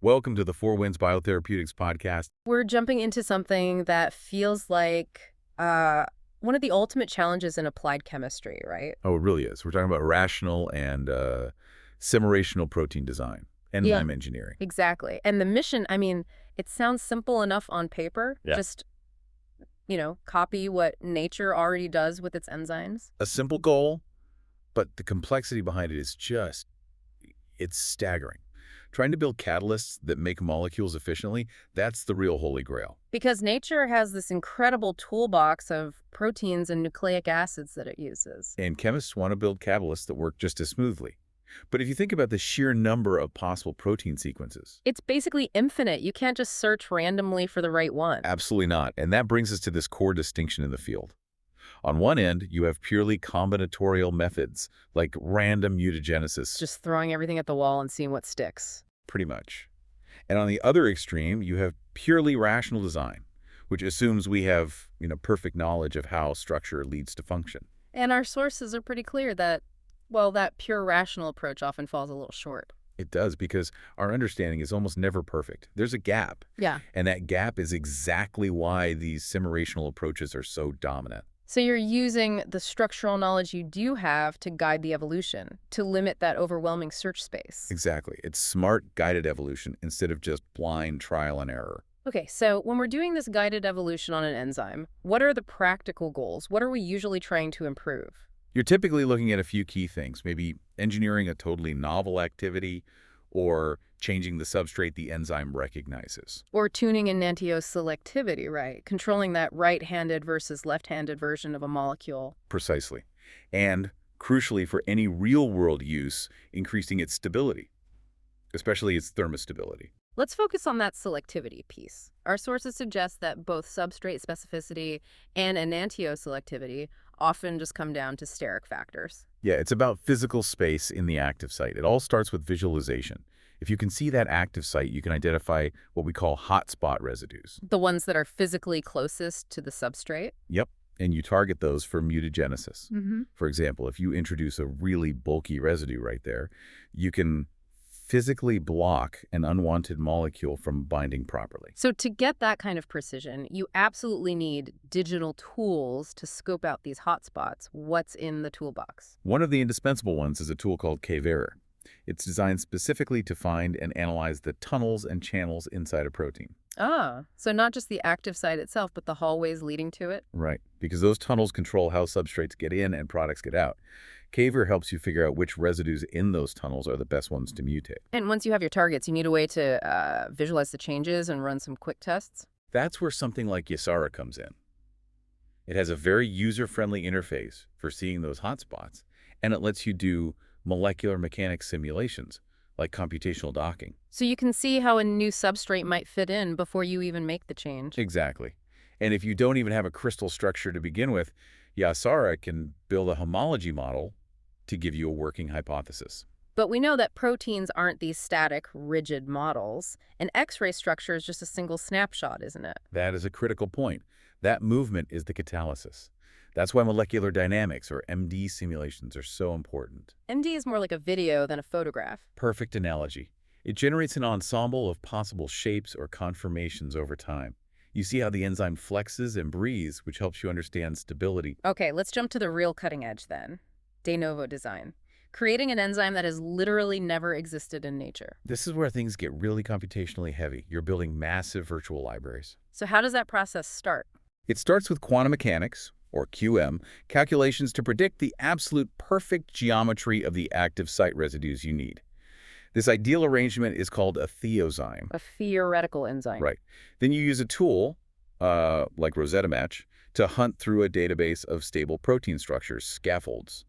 Welcome to the Four Winds Biotherapeutics podcast. We're jumping into something that feels like one of the ultimate challenges in applied chemistry, right? Oh, it really is. We're talking about rational and simulational protein design, Yeah, enzyme engineering. exactly. And the mission, I mean, it sounds simple enough on paper. Yeah. Just, copy what nature already does with its enzymes. A simple goal, but the complexity behind it is it's staggering. Trying to build catalysts that make molecules efficiently, that's the real holy grail. Because nature has this incredible toolbox of proteins and nucleic acids that it uses. And chemists want to build catalysts that work just as smoothly. But if you think about the sheer number of possible protein sequences, It's basically infinite. You can't just search randomly for the right one. absolutely not. And that brings us to this core distinction in the field. On one end, you have purely combinatorial methods, like random mutagenesis, Just throwing everything at the wall and seeing what sticks. pretty much. And on the other extreme, you have purely rational design, which assumes we have, perfect knowledge of how structure leads to function. And our sources are pretty clear that, well, that pure rational approach often falls a little short. It does, because our understanding is almost never perfect. There's a gap, Yeah. and that gap is exactly why these simulational approaches are so dominant. So you're using the structural knowledge you do have to guide the evolution, to limit that overwhelming search space. Exactly. It's smart, guided evolution instead of just blind trial and error. Okay, so when we're doing this guided evolution on an enzyme, what are the practical goals? What are we usually trying to improve? You're typically looking at a few key things, maybe engineering a totally novel activity or changing the substrate the enzyme recognizes. Or tuning enantioselectivity, right? Controlling that right-handed versus left-handed version of a molecule. Precisely. And crucially for any real-world use, increasing its stability, especially its thermostability. Let's focus on that selectivity piece. Our sources suggest that both substrate specificity and enantioselectivity often just come down to steric factors. Yeah, it's about physical space in the active site. It all starts with visualization. If you can see that active site, you can identify what we call hotspot residues. The ones that are physically closest to the substrate. Yep, and you target those for mutagenesis. Mm-hmm. For example, if you introduce a really bulky residue right there, you can physically block an unwanted molecule from binding properly. So to get that kind of precision, you absolutely need digital tools to scope out these hotspots. What's in the toolbox? One of the indispensable ones is a tool called KVerr. It's designed specifically to find and analyze the tunnels and channels inside a protein. Ah, so not just the active site itself, but the hallways leading to it? Right, because those tunnels control how substrates get in and products get out. KVerr helps you figure out which residues in those tunnels are the best ones to mutate. And once you have your targets, you need a way to visualize the changes and run some quick tests? That's where something like Yasara comes in. It has a very user-friendly interface for seeing those hotspots, and it lets you do molecular mechanics simulations, like computational docking. So you can see how a new substrate might fit in before you even make the change. Exactly. And if you don't even have a crystal structure to begin with, Yasara can build a homology model to give you a working hypothesis. But we know that proteins aren't these static, rigid models. An X-ray structure is just a single snapshot, isn't it? That is a critical point. That movement is the catalysis. That's why molecular dynamics, or MD simulations, are so important. MD is more like a video than a photograph. Perfect analogy. It generates an ensemble of possible shapes or conformations over time. You see how the enzyme flexes and breathes, which helps you understand stability. Okay, let's jump to the real cutting edge then. De novo design. Creating an enzyme that has literally never existed in nature. This is where things get really computationally heavy. You're building massive virtual libraries. So how does that process start? It starts with quantum mechanics, or QM, calculations to predict the absolute perfect geometry of the active site residues you need. This ideal arrangement is called a theozyme. A theoretical enzyme. Right. Then you use a tool, like Rosetta Match, to hunt through a database of stable protein structures, scaffolds,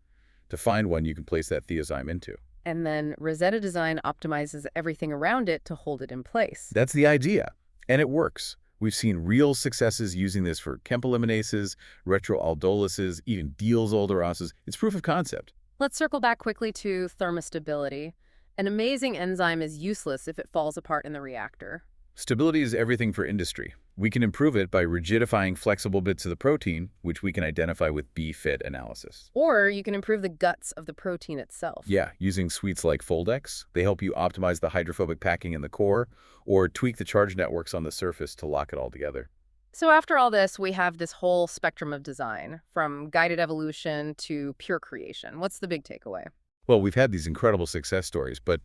to find one you can place that theozyme into. And then Rosetta Design optimizes everything around it to hold it in place. That's the idea, and it works. We've seen real successes using this for chempoliminases, retroaldolases, even dealzoliderases. It's proof of concept. Let's circle back quickly to thermostability. An amazing enzyme is useless if it falls apart in the reactor. Stability is everything for industry. We can improve it by rigidifying flexible bits of the protein, which we can identify with B-fit analysis. Or you can improve the guts of the protein itself. Yeah, using suites like Foldex, they help you optimize the hydrophobic packing in the core or tweak the charge networks on the surface to lock it all together. So after all this, we have this whole spectrum of design, from guided evolution to pure creation. What's the big takeaway? Well, we've had these incredible success stories, but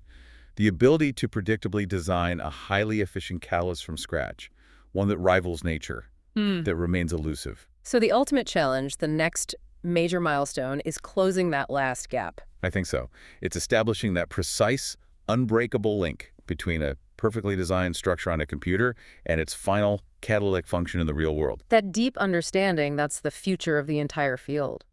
the ability to predictably design a highly efficient catalyst from scratch, one that rivals nature, that remains elusive. So the ultimate challenge, the next major milestone, is closing that last gap. I think so. It's establishing that precise, unbreakable link between a perfectly designed structure on a computer and its final catalytic function in the real world. That deep understanding, that's the future of the entire field.